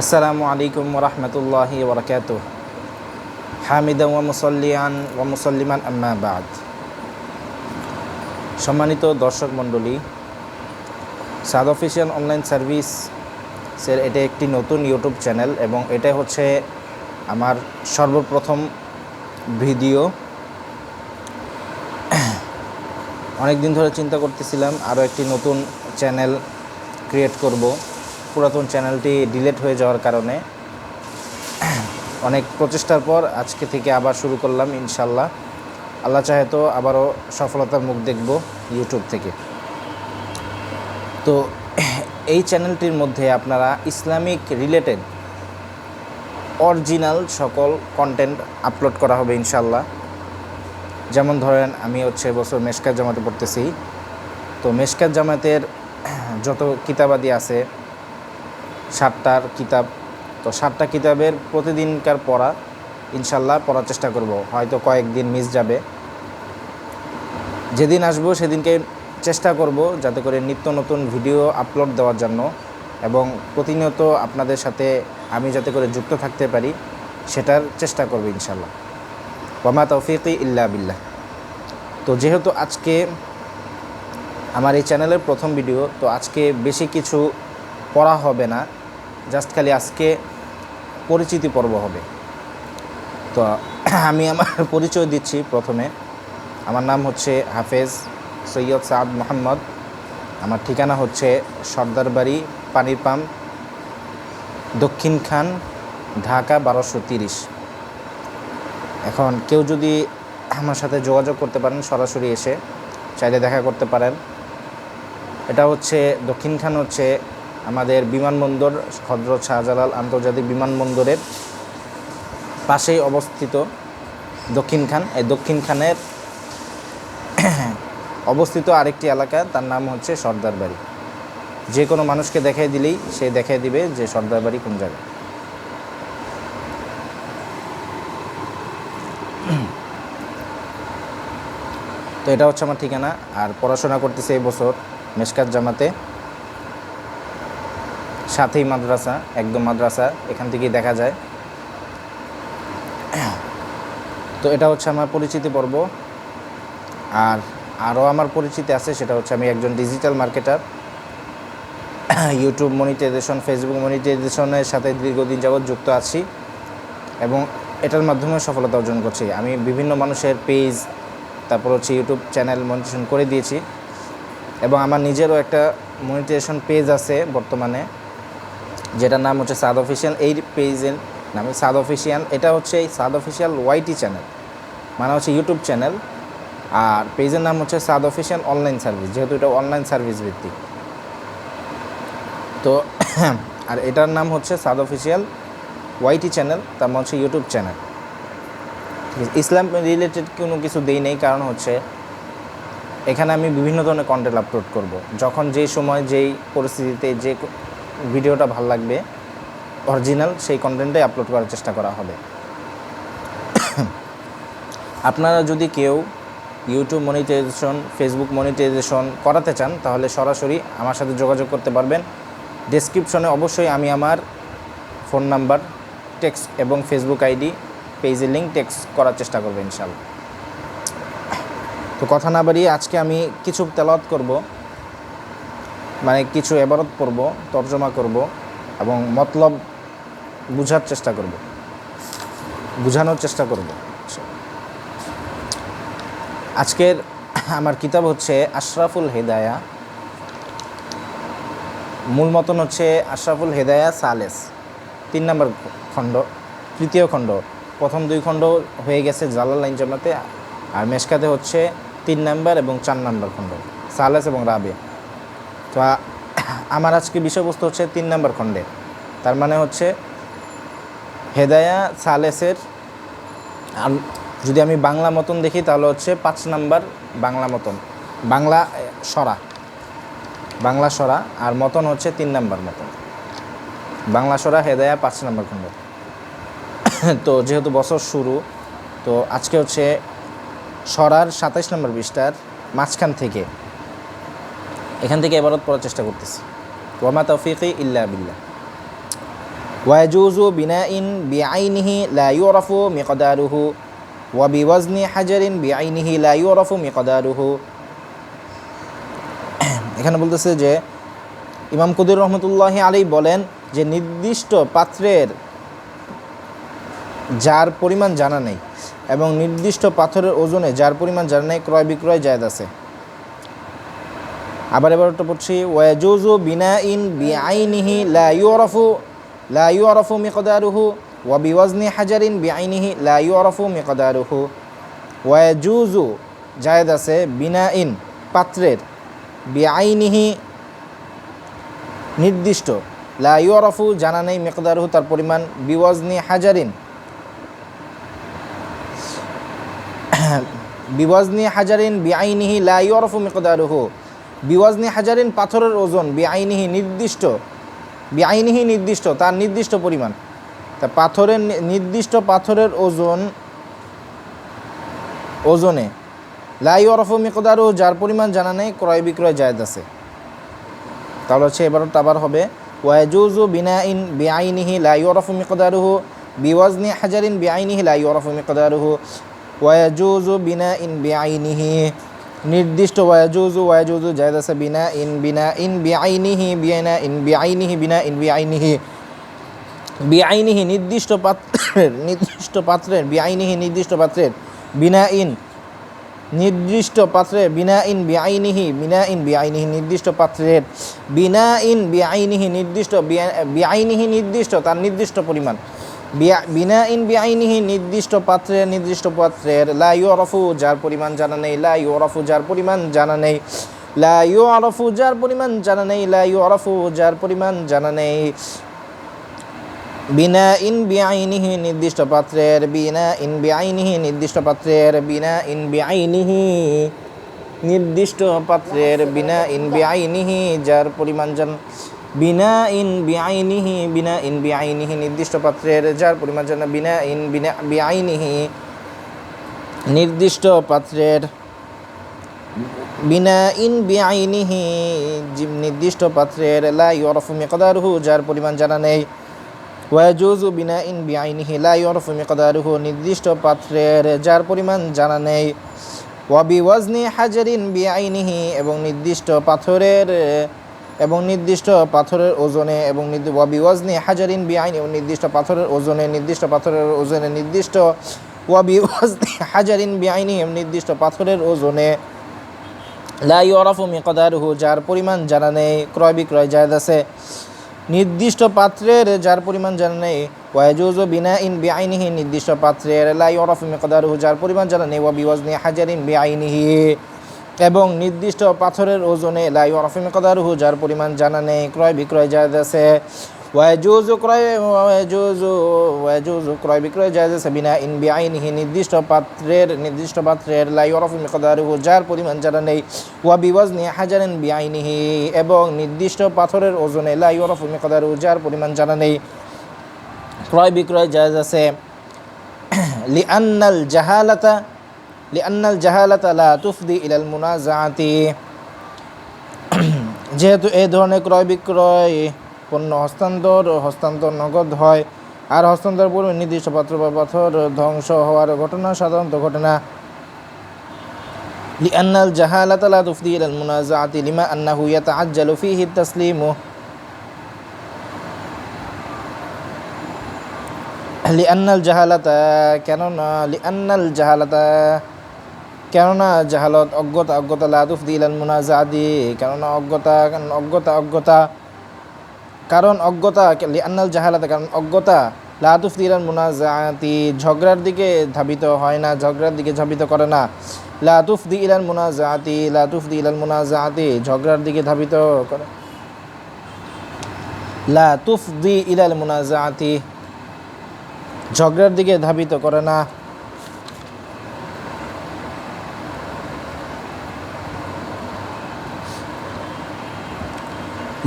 আসসালামু আলাইকুম ওরহমতুল্লাহি ওবরাকাতুহ। হামিদান ওয়া মুসাল্লিয়ান ওয়া মুসাল্লিমান আম্মা বাদ। সম্মানিত দর্শক মণ্ডলী, সাদ অফিসিয়াল অনলাইন সার্ভিসের এটা একটি নতুন ইউটিউব চ্যানেল এবং এটা হচ্ছে আমার সর্বপ্রথম ভিডিও। অনেক দিন ধরে চিন্তা করতেছিলাম আরও একটি নতুন চ্যানেল ক্রিয়েট করব। পুরাতন চ্যানেলটি ডিলিট হয়ে যাওয়ার কারণে অনেক প্রচেষ্টার পর আজকে থেকে আবার শুরু করলাম। ইনশাল্লাহ আল্লাহ চাহে তো আবারও সফলতার মুখ দেখব ইউটিউব থেকে। তো এই চ্যানেলটির মধ্যে আপনারা ইসলামিক রিলেটেড অরিজিনাল সকল কন্টেন্ট আপলোড করা হবে ইনশাল্লাহ। যেমন ধরেন আমি এবছর মেশকাত জামাতে পড়তেছি, তো মেশকাত জামাতের যত কিতাবাদি আছে 7টার কিতাব, তো 7টা কিতাবের প্রতিদিনকার পড়া ইনশাল্লাহ পড়ার চেষ্টা করব। হয়তো কয়েকদিন মিস যাবে, যেদিন আসবো সেদিনকে চেষ্টা করব যাতে করে নিত্য নতুন ভিডিও আপলোড দেওয়ার জন্য এবং প্রতিনিয়ত আপনাদের সাথে আমি যাতে করে যুক্ত থাকতে পারি সেটার চেষ্টা করব ইনশাল্লাহ। ওয়ামা তৌফিকি ইল্লা বিল্লাহ। তো যেহেতু আজকে আমার এই চ্যানেলের প্রথম ভিডিও, তো আজকে বেশি কিছু পড়া হবে না, জাস্ট খালি আজকে পরিচিতি পর্ব হবে। তো আমি আমার পরিচয় দিচ্ছি। প্রথমে আমার নাম হচ্ছে হাফেজ সৈয়দ সাদ মোহাম্মদ। আমার ঠিকানা হচ্ছে সর্দার বাড়ি, পানির পাম্প, দক্ষিণ খান, ঢাকা 1230। এখন কেউ যদি আমার সাথে যোগাযোগ করতে পারেন, সরাসরি এসে চাইলে দেখা করতে পারেন। এটা হচ্ছে দক্ষিণ খান হচ্ছে আমাদের বিমানবন্দর, হযরত শাহজালাল আন্তর্জাতিক বিমানবন্দরের পাশেই অবস্থিত দক্ষিণ খান। এই দক্ষিণ খানের অবস্থিত আরেকটি এলাকা, তার নাম হচ্ছে সর্দার বাড়ি। যে কোনো মানুষকে দেখাই দিলেই সে দেখাই দিবে যে সর্দার বাড়ি কোন জায়গায়। তো এটা হচ্ছে আমার ঠিকানা। আর পড়াশোনা করতেছে এই বছর মেশকাত জামাতে, সাথেই মাদ্রাসা, একদম মাদ্রাসা, এখান থেকেই দেখা যায়। তো এটা হচ্ছে আমার পরিচিতি পর্ব। আর আরও আমার পরিচিতি আছে, সেটা হচ্ছে আমি একজন digital marketer. YouTube monetization, Facebook মনিটাইজেশনের সাথে দীর্ঘদিন যাবৎ যুক্ত আছি এবং এটার মাধ্যমে সফলতা অর্জন করছি। আমি বিভিন্ন মানুষের পেজ, তারপর হচ্ছে ইউটিউব চ্যানেল মনিটাইজেশন করে দিয়েছি এবং আমার নিজেরও একটা মনিটাইজেশন পেজ আছে বর্তমানে, যেটার নাম হচ্ছে সাদ অফিসিয়াল। এই পেজের নামে সাদ অফিসিয়াল। এটা হচ্ছে এই সাদ অফিসিয়াল ওয়াইটি চ্যানেল, মানে হচ্ছে ইউটিউব চ্যানেল। আর পেজের নাম হচ্ছে সাদ অফিসিয়াল অনলাইন সার্ভিস, যেহেতু এটা অনলাইন সার্ভিস ভিত্তিক। তো আর এটার নাম হচ্ছে সাদ অফিসিয়াল ওয়াইটি চ্যানেল, তার মানে হচ্ছে ইউটিউব চ্যানেল। ইসলাম রিলেটেড কোনো কিছু দেই নেই, কারণ হচ্ছে এখানে আমি বিভিন্ন ধরনের কন্টেন্ট আপলোড করব। যখন যেই সময় যেই পরিস্থিতিতে যে ভিডিওটা ভালো লাগবে অরিজিনাল, সেই কন্টেন্টটাই আপলোড করার চেষ্টা করা হবে। আপনারা যদি কেউ ইউটিউব মনিটাইজেশন, ফেসবুক মনিটাইজেশন করাতে চান তাহলে সরাসরি আমার সাথে যোগাযোগ করতে পারবেন। ডেসক্রিপশনে অবশ্যই আমি আমার ফোন নাম্বার, টেক্সট এবং ফেসবুক আইডি, পেজের লিঙ্ক টেক্সট করার চেষ্টা করবো ইনশাআল্লাহ। তো কথা না বাড়িয়ে আজকে আমি কিছু তেলাওয়াত করব, মানে কিছু ইবারত পড়ব, তর্জমা করব এবং মতলব বোঝানোর চেষ্টা করব। আজকের আমার কিতাব হচ্ছে আশরাফুল হেদায়া। মূল মতন হচ্ছে আশরাফুল হেদায়া সালেস, 3 নম্বর খণ্ড, তৃতীয় খণ্ড। প্রথম 2 খণ্ড হয়ে গেছে জালালাইন জামাতে, আর মেশকাতে হচ্ছে 3 নম্বর এবং 4 নম্বর খণ্ড, সালেস এবং রাবে। তো আমার আজকে বিষয়বস্তু হচ্ছে 3 নম্বর খণ্ডের, তার মানে হচ্ছে হেদায়া সালেসের। যদি আমি বাংলা মতন দেখি তাহলে হচ্ছে 5 নম্বর বাংলা মতন, বাংলা সরা, আর মতন হচ্ছে 3 নম্বর মতন, বাংলা সরা হেদায়া 5 নম্বর খণ্ড। তো যেহেতু বছর শুরু, তো আজকে হচ্ছে সরার 27 নম্বর পৃষ্ঠার মাঝখান থেকে, এখান থেকে ইবারত পড়ার চেষ্টা করতেছি। ওয়ামা তৌফিকি ইল্লা বিল্লাহ। ওয়াজুজু বিনাইন বিআইনিহি লা ইউরাফু মিকদারুহু ওয়া বিওয়াজনি হাজারিন বিআইনিহি লা ইউরাফু মিকদারুহু। এখানে বলতেছে যে ইমাম কুদির রহমতুল্লাহি আলাইহি বলেন যে নির্দিষ্ট পাত্রের যার পরিমাণ জানা নেই এবং নির্দিষ্ট পাথরের ওজনে যার পরিমাণ জানা নেই ক্রয় বিক্রয় জায়েজ আছে। আবার এবারটা পড়ছি ওয়াজুজু বিনাইন বিআইনিহি লা ইউরাফু মিকদারুহু ওয়া বিওয়াজনি হাজারিন বিআইনিহি লা ইউরাফু মিকদারুহু। ওয়াজুজু জায়েজ আছে বিনাইন পাত্রের বিআইনিহি নির্দিষ্ট লা ইউরাফু জানা নেই মিকদারুহু তার পরিমাণ বিওয়াজনি হাজারিন বিওয়াজনি হাজারিন বিআইনিহি লা ইউরাফু মিকদারুহু। বিওয়াজনি হাজারিন পাথরের ওজন বিআইনিহি নির্দিষ্ট তার নির্দিষ্ট পরিমাণ। তা পাথরের নির্দিষ্ট পাথরের ওজনে লা ইউরাফু মিকদারুহু যার পরিমাণ জানা নেই ক্রয় বিক্রয় জায়েজ আছে। তাহলে হচ্ছে এবারটা আবার হবে ওয়াজুজু বিনাইন বিআইনিহি লা ইউরাফু মিকদারুহু বিওয়াজনি হাজারিন বিআইনিহি লা ইউরাফু মিকদারুহু। ওয়াজুজু বিনাইন বিআইনিহি নির্দিষ্ট ওয়াজুজু জায়েজ আছে বিনাইন বিআইনিহি বিআইনিহি নির্দিষ্ট পাত্রের বিআইনিহি নির্দিষ্ট পাত্রের বিনাইন নির্দিষ্ট পাত্রের বিনাইন বিআইনিহি নির্দিষ্ট পাত্রের বিআইনিহি নির্দিষ্ট তার নির্দিষ্ট পরিমাণ বিনাইন বিআইনিহি নির্দিষ্ট পাত্রের লা ইউরাফু যার পরিমাণ জানা নেই লা ইউরাফু যার পরিমাণ জানা নেই লা ইউরাফু যার পরিমাণ জানা নেই লা ইউরাফু যার পরিমাণ জানা নেই বিনাইন বিআইনিহি নির্দিষ্ট পাত্রের বিনাইন বিআইনিহি নির্দিষ্ট পাত্রের বিনাইন বিআইনিহি নির্দিষ্ট পাত্রের বিনাইন বিআইনিহি যার পরিমাণ জানা বিনাইন বিআইনিহি নির্দিষ্ট পাত্রের যার পরিমাণ জানা বিনাইন বিআইনিহি নির্দিষ্ট পাত্রের বিনাইন বিআইনিহি নির্দিষ্ট পাত্রের লা ইউরাফু মিকদারুহু যার পরিমাণ জানা নেই ওয়াজুজু বিনাইন বিআইনিহি লা ইউরাফু মিকদারুহু নির্দিষ্ট পাত্রের যার পরিমাণ জানা নেই ওয়া বিওয়াজনি হাজারিন বিআইনিহি এবং নির্দিষ্ট পাথরের ওজনে এবং ওয়া বিওয়াজনি হাজারিন বিআইনি এবং নির্দিষ্ট পাথরের ওজনে নির্দিষ্ট ওয়া বিওয়াজনি হাজারিন বিআইনি এবং নির্দিষ্ট পাথরের ওজনে লা ইউরাফু মিকদারুহু যার পরিমাণ জানা নেই ক্রয় বিক্রয় জায়েজ আছে। নির্দিষ্ট পাত্রের যার পরিমাণ জানা নেই ওয়াজুজু বিনাইন বিআইনিহি নির্দিষ্ট পাত্রের লা ইউরাফু মিকদারুহু যার পরিমাণ জানা নেই ওয়া বিওয়াজনি হাজারিন বিআইনিহি এবং নির্দিষ্ট পাথরের ওজনে লা ইউরাফু মিকদারুহু যার পরিমাণ জানা নেই ক্রয় বিক্রয় জায়েজ আছে। ওয়াজুজু ক্রয় বিক্রয় জায়েজ আছে বিনাইন বিআইনিহি নির্দিষ্ট পাত্রের লা ইউরাফু মিকদারুহু যার পরিমাণ জানা নেই ওয়া বিওয়াজনি হাজারিন বিআইনিহি এবং নির্দিষ্ট পাথরের ওজনে লা ইউরাফু মিকদারুহু যার পরিমাণ জানা নেই ক্রয় বিক্রয় জায়েজ আছে। লিআন্নাল জাহালাতা লা তুফদি ইলাল মুনাজাআতি যেহেতু এই ধরনের ক্রয় বিক্রয় পণ্য হস্তান্তর নগদ হয় আর হস্তান্তর পূর্বে নির্দিষ্ট পাত্র বা পাথর ধ্বংস হওয়ার ঘটনা সাধারণত ঘটে না। লিআন্নাল জাহালাতা লা তুফদি ইলাল মুনাজাআতি লিমা আন্নাহু ইয়াতাআজ্জালু ফীহি আত-তাসলিমু লিআন্নাল জাহালাতা জাহালত অজ্ঞতা লা তুফদি ইলাল মুনাজাআতি কারণ অজ্ঞতা লা তুফদি ইলাল মুনাজাআতি ঝগড়ার দিকে ধাবিত করে না লা তুফদি ইলাল মুনাজাআতি ঝগড়ার দিকে ধাবিত করে লা তুফদি ইলাল মুনাজাআতি ঝগড়ার দিকে ধাবিত করে না।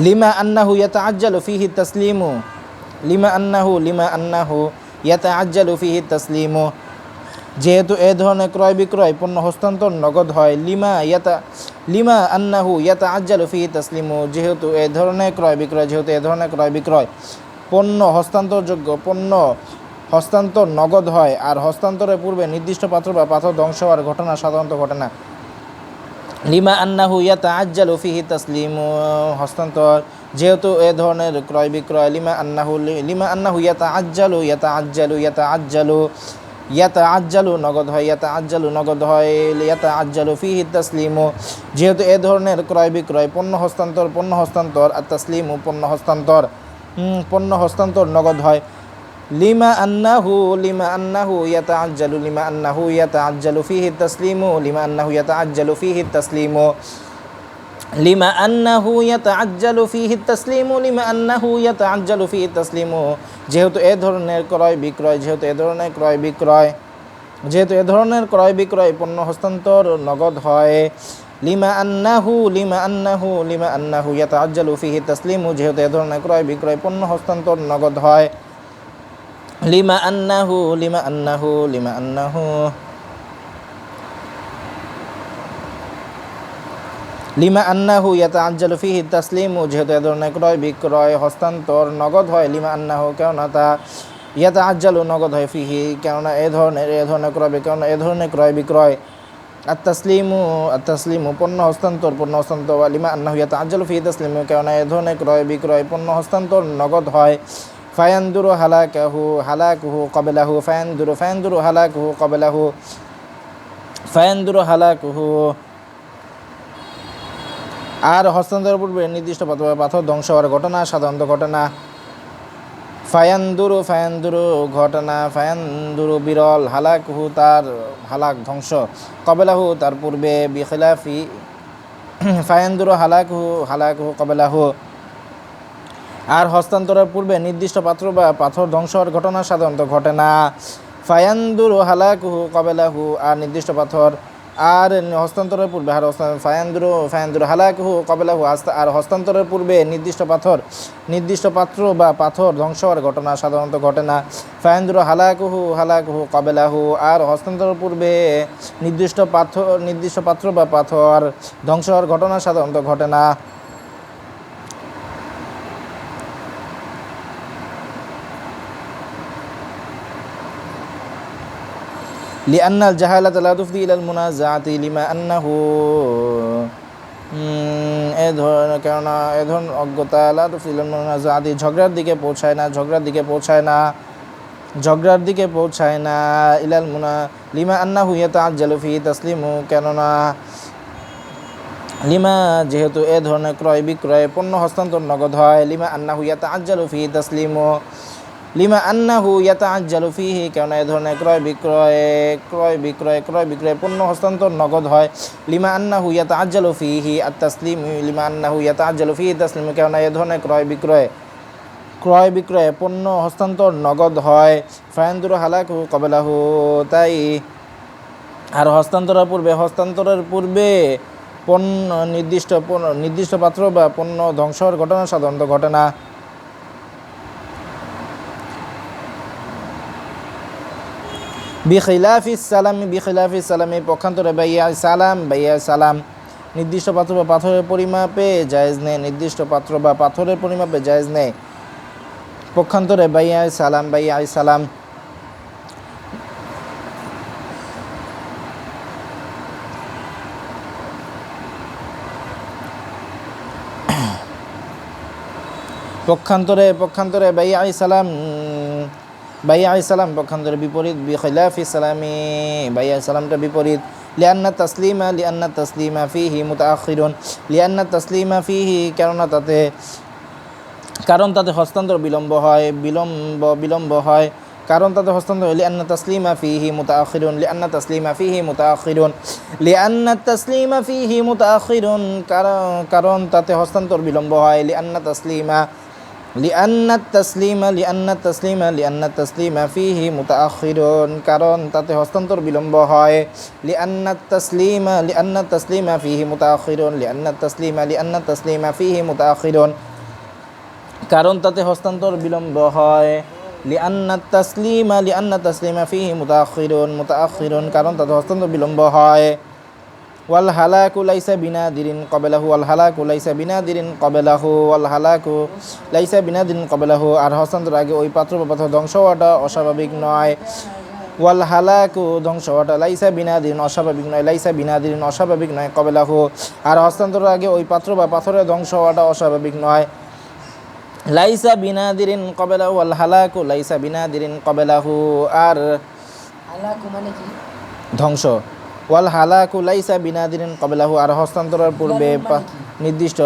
লিমা আন্নাহু ইয়াতাআজ্জালু ফীহি তাসলিমু যেহেতু এ ধরনের ক্রয় বিক্রয় পণ্য হস্তান্তর নগদ হয় লিমা আন্নাহু ইয়াতাআজ্জালু ফীহি তাসলিমু যেহেতু এ ধরনের ক্রয় বিক্রয় পণ্য হস্তান্তরযোগ্য, পণ্য হস্তান্তর নগদ হয়, আর হস্তান্তরের পূর্বে নির্দিষ্ট পাত্র বা পাথর ধ্বংস হওয়ার ঘটনা সাধারণত ঘটে না। লিমা আন্নাহু ইয়াতাআজ্জালু ফিহি তাসলিমু, হস্তান্তর যেহেতু এ ধরনের ক্রয় বিক্রয়, লিমা আন্নাহু ইয়াতাআজ্জালু নগদ হয়, ইয়াতাআজ্জালু নগদ হয়, ইয়াতাআজ্জালু ফিহি তাসলিমু যেহেতু এ ধরনের ক্রয় বিক্রয়, পণ্য হস্তান্তর আর তাসলিমু পণ্য হস্তান্তর নগদ হয়। লিমা আন্নাহু ইয়াতাআজ্জালু ফিহি তাসলিমু, লিমা আন্নাহু ইয়াতাআজ্জালু ফিহি তাসলিমু, লিমা আন্নাহু ইয়াতাআজ্জালু ফিহি তাসলিমু, লিমা আন্নাহু ইয়াতাআজ্জালু ফিহি তাসলিমু যেহেতু এ ধরনের ক্রয় বিক্রয় পণ্য হস্তান্তর নগদ হয়। লিমা আন্নাহু ইয়াতাআজ্জালু ফিহি তাসলিমু যেহেতু এ ধরনের ক্রয় বিক্রয় পণ্য হস্তান্তর নগদ হয়। লিমা আন্নাহু ইয়াতাআজ্জালু ফিহি তাসলিমু যেহেতু এ ধরনের ক্রয় বিক্রয় হস্তান্তর নগদ হয়। লিমা আন্নাহু কেননা তা ইয়াতাআজ্জালু নগদ হয়, ফিহি কেননা এ ধরনের ক্রয় বিক্রয়, আর তাসলিমু পণ্য হস্তান্তর, লিমা আন্নাহু ইয়াতাআজ্জালু ফিহি তাসলিমু কেননা এ ধরনের ক্রয় বিক্রয় পণ্য হস্তান্তর নগদ হয়। ফায়ানদুরু হালাকুহু ক্বাবলাহু আর হস্তান্তরের পূর্বে নির্দিষ্ট পাথর ধ্বংস হওয়ার ঘটনা সাধারণত ঘটে না। ফায়ানদুরু বিরল, হালাকুহু তার হালাক ধ্বংস, ক্বাবলাহু তার পূর্বে, বিখিলাফি ফায়ানদুরু হালাকুহু ক্বাবলাহু আর হস্তান্তরের পূর্বে নির্দিষ্ট পাত্র বা পাথর ধ্বংস হওয়ার ঘটনা সাধারণত ঘটে না। ফায়ানদুরু হালাকুহু ক্বাবলাহু আর নির্দিষ্ট পাথর আর হস্তান্তরের পূর্বে, ফায়ানদুরু হালাকুহু ক্বাবলাহু আর হস্তান্তরের পূর্বে নির্দিষ্ট পাত্র বা পাথর ধ্বংস হওয়ার ঘটনা সাধারণত ঘটে না। ফায়ানদুরু হালাকুহু ক্বাবলাহু আর হস্তান্তরের পূর্বে নির্দিষ্ট পাত্র বা পাথর ধ্বংস হওয়ার ঘটনা সাধারণত ঘটে না। লিআন্নাল জাহালাতা লা তুফদি ইলাল মুনাজাআতি, লিমা আন্নাহু কেননা এ ধরনের অজ্ঞতা, লা তুফদি ইলাল মুনাজাআতি ঝগড়ার দিকে পৌঁছায় না, ইলাল মুনা লিমা আন্নাহু ইয়াতাআজ্জালু ফিহি তাসলিমু কেননা লিমা যেহেতু এ ধরনের ক্রয় বিক্রয় পণ্য হস্তান্তর নগদ হয়। লিমা আন্নাহু ইয়াতাআজ্জালু ফিহি তাসলিমু, লিমা আন্নাহু ইয়াতাআজ্জালু ফিহি কেননা এ ধরনের ক্রয় বিক্রয় পণ্য হস্তান্তর নগদ হয়। লিমা আন্নাহু ইয়াতাআজ্জালু ফিহি আত-তাসলিম, লিমা আন্নাহু ইয়াতাআজ্জালু ফিহি তাসলিম কেননা এ ধরনের ক্রয় বিক্রয় পণ্য হস্তান্তর নগদ হয়। ফায়ানদুরু হালাকুহু ক্বাবলাহু তাই আর হস্তান্তরের পূর্বে নির্দিষ্ট পাত্র বা পণ্য ধ্বংস হওয়ার ঘটনা সাধারণত ঘটে না। বিখিলাফিস সালামি পক্ষান্তরে বাইয়া সালাম নির্দিষ্ট পাত্র বা পাথরের পরিমাপে জায়েজ নেই, পক্ষান্তরে বাইয়া সালাম পক্ষান্তরে বাইয়া সালাম পক্ষান্তরে বিপরীত, বিখিলাফিস সালামি বাইয়া সালামটা বিপরীত। লিআন্না তাসলিমা ফিহি মুতাআখিরুন, কারণ তাতে হস্তান্তর বিলম্ব হয়, কারণ তাতে হস্তান্তর। লিআন্না তাসলিমা ফিহি মুতাআখিরুন কারণ তাতে হস্তান্তর বিলম্ব হয়। লিআন্না তাসলিমা ফিহি মুতাআখিরুন কারণ তাতে হস্তান্তর বিলম্ব হয়। লিআন্না তাসলিমা ফিহি মুতাআখিরুন কারণ তাতে হস্তান্তর বিলম্ব হয়। লিআন্না তাসলিমা ফিহি মুতাআখিরুন কারণ তাতে হস্তান্তর বিলম্ব হয়। ওয়াল হালাকু লাইসা বিনাদিরিন ক্বাবলাহু ওয়াল হালাকু লাইসা বিনাদিরিন ক্বাবলাহু ওয়াল হালাকু লাইসা বিনাদিরিন ক্বাবলাহু। আর হস্তান্তর আগে ওই পাত্র বা পাথর ধ্বংস হওয়াটা অস্বাভাবিক নয়। ওয়াল হালাকু ধ্বংস হওয়াটা লাইসা বিনাদিরিন অস্বাভাবিক নয়, লাইসা বিনাদিরিন অস্বাভাবিক নয় ক্বাবলাহু। আর হস্তান্তরের আগে ওই পাত্র বা পাথরের ধ্বংস হওয়াটা অস্বাভাবিক নয়। লাইসা বিনাদিরিন ক্বাবলাহু ওয়াল হালাকু লাইসা বিনাদিরিন ক্বাবলাহু। আর হালাকু মানে কি? ধ্বংস। ওয়াল হালাকু লাইসা বিনাদিরিন ক্বাবলাহু। আর হস্তান্তরের পূর্বে নির্দিষ্ট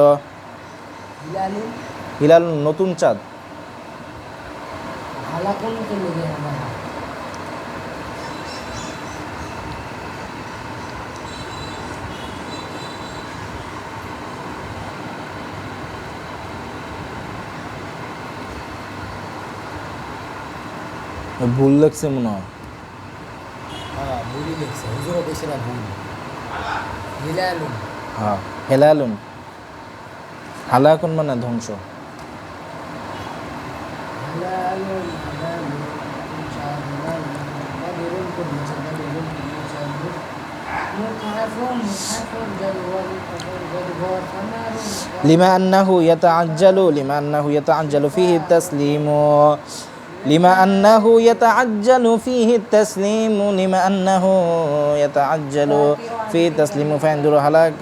হিলালুন হিলাল নতুন চাঁদ। হালাকুন তো লেগে আমরা ভুল লাগছে মনে হয়। ভুলই লিখছে, হুজুরও কইছে না ভুল। হিলালুন হ্যাঁ, হেলালুন। হালাকুন মানে ধ্বংস। হিলালুন হিলালুন চাঁদুন বাদরুন কুল্লুন বাদরুন চাঁদুন মুখাফুন মুখাফুন জালওয়াল কাফুন গদবর ফানারুন লিমা আন্নাহু ইয়াতাআজ্জালু লিমা আন্নাহু ইয়াতাআজ্জালু ফিহি তাসলিমু লিমা আন্নাহু ইয়াতাআজ্জালু ফিহি তাসলিমু লিমা আন্নাহু ইয়াতাআজ্জালু ফি তাসলিমু ফাইন্দুর হালাক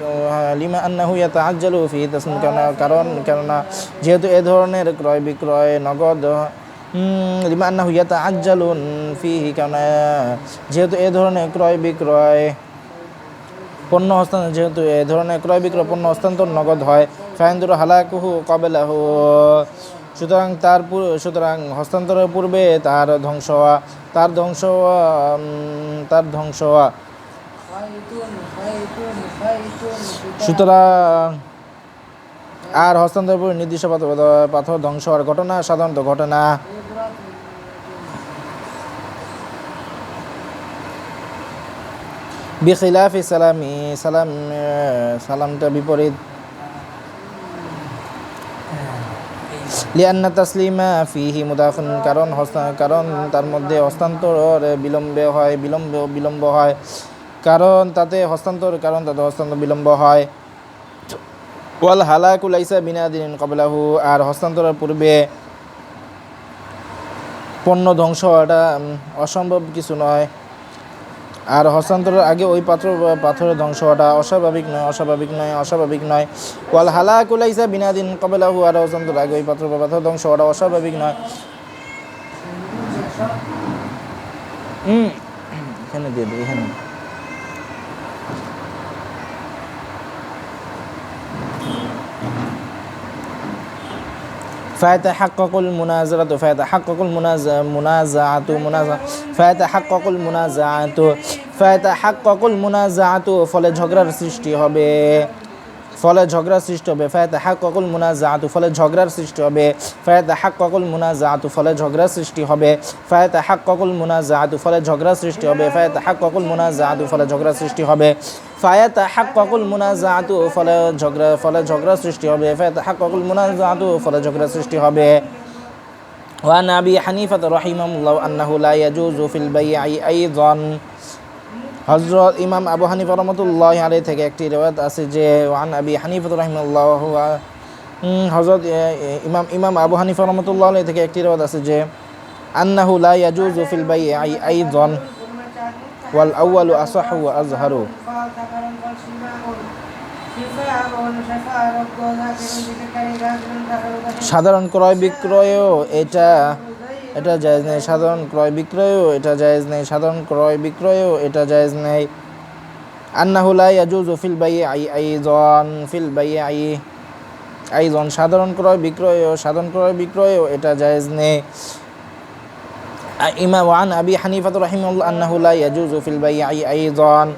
লিমা আন্নাহু ইয়াতাআজ্জালু ফি তাসলিম। কেননা যেহেতু এ ধরনের ক্রয় বিক্রয় নগদ লিমা আন্নাহু ইয়াতাআজ্জালুন ফিহি, কেননা যেহেতু এ ধরনের ক্রয় বিক্রয় পণ্য হস্তান্তর যেহেতু এ ধরনের ক্রয় বিক্রয় পণ্য হস্তান্তর নগদ হয়। ফাইন্দুর হালাকুহু ক্বাবলাহু। সুতরাং হস্তান্তরের পূর্বে তার ধ্বংস হওয়া খাইতুন খাইতুন খাইতুন সুতরাং আর হস্তান্তরের পূর্বে নির্দিষ্ট পাথর ধ্বংস হওয়ার ঘটনা সাধারণত ঘটে না। বিখিলাফি সালামটা বিপরীত। লিআন্না তাসলিমা ফিহি মুদাখান, কারণ তার মধ্যে হস্তান্তর বিলম্ব হয় কারণ তাতে হস্তান্তর বিলম্ব হয়। ওয়াল হালাকু লাইসা বিনাদিরিন ক্বাবলাহু। আর হস্তান্তরের পূর্বে পণ্য ধ্বংস হওয়াটা অসম্ভব কিছু নয়। আর হস্তান্তরের আগে ওই পাথরের ধ্বংস হওয়াটা অস্বাভাবিক নয়। ওয়াল হালাকু লাইসা বিনাদিরিন ক্বাবলাহু। আর হস্তান্তরের আগে ওই পাথর ধ্বংস হওয়াটা অস্বাভাবিক নয়। এখানে দিয়ে দিই, এখানে فيتحقق المنازعة ফলে ঝগড়ার সৃষ্টি হবে। ফায়াতাহাক্কাকুল মুনাযাআতু ফলে ঝগড়ার সৃষ্টি হবে। ফায়াতাহাক্কাকুল মুনাযাআতু ফলে ঝগড়ার সৃষ্টি হবে। ফায়াতাহাক্কাকুল মুনাযাআতু ফলে ঝগড়ার সৃষ্টি হবে। ফায়াতাহাক্কাকুল মুনাযাআতু ফলে ঝগড়ার সৃষ্টি হবে। ফায়াতাহাক্কাকুল মুনাযাআতু ফলে ঝগড়ার সৃষ্টি হবে। ফায়াতাহাক্কাকুল মুনাযাআতু ফলে ঝগড়ার সৃষ্টি হবে। ওয়ান আবি হানিফা রাহিমাহুল্লাহ আন্নাহু লা ইয়াজুযু ফিল বাই'i আইযান। হযরত ইমাম আবু হানিফা রাহমাতুল্লাহি আলাইহি থেকে একটি রিওয়ায়াত আছে যে ওয়ান আবি হানিফা রাহিমাহুল্লাহ হযরত ইমাম আবু হানিফা রাহমাতুল্লাহি আলাইহি থেকে একটি রিওয়ায়াত আছে যে আন্নাহু লা ইয়াজুযু ফিল বাই'i আইযান ওয়াল আউয়ালু আসাহু ওয়া আযহারু। সাধারণ ক্রয় বিক্রয়েও এটা জায়েজ নেই। সাধারণ ক্রয় বিক্রয়েও এটা জায়েজ নেই। আন্নাহু লা ইয়াজুযু ফিল বাই'i আইযান সাধারণ ক্রয় বিক্রয়েও এটা জায়েজ নেই। ইমাম ওয়ান আবি হানিফা রাহিমাহুল্লাহ আন্নাহু লা ইয়াজুযু ফিল বাই'i আইযান।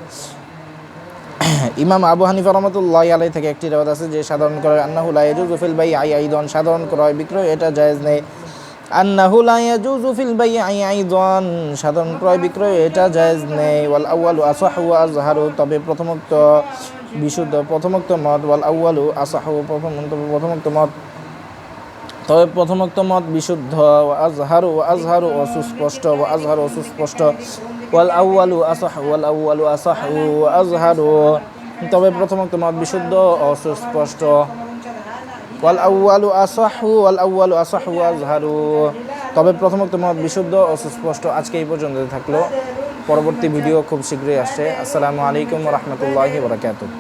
ইমাম আবু হানিফা রাহমাতুল্লাহি আলাইহি থেকে একটি রিওয়ায়াত আছে যে সাধারণ ক্রয় আন্নাহু লা ইয়াজুযু ফিল বাই'i আইযান সাধারণ ক্রয় বিক্রয় এটা জায়েজ নেই। আন্নাহু লা ইয়াজুযু ফিল বাই'i আইযান সাধারণ ক্রয় বিক্রয় এটা জায়েজ নেই। ওয়াল আউয়ালু আসাহু ওয়া আযহারু তবে প্রথমোক্ত মত ওয়াল আউয়ালু আসাহু প্রথমোক্ত মত বিশুদ্ধ। ওয়া আযহারু সুস্পষ্ট ওয়াল আউয়ালু আসাহু ওয়া আযহারু তবে প্রথমোক্ত মত বিশুদ্ধ ও সুস্পষ্ট। ওয়াল আউয়ালু আসাহু ওয়াল আউয়ালু আসাহু ওয়া আযহারু। তবে প্রথমোক্ত মত বিশুদ্ধ ও সুস্পষ্ট। আজকে এই পর্যন্ত থাকলো, পরবর্তী ভিডিও খুব শীঘ্রই আসছে। আসসালামু আলাইকুম ওয়া রাহমাতুল্লাহি ওয়া বারাকাতুহু।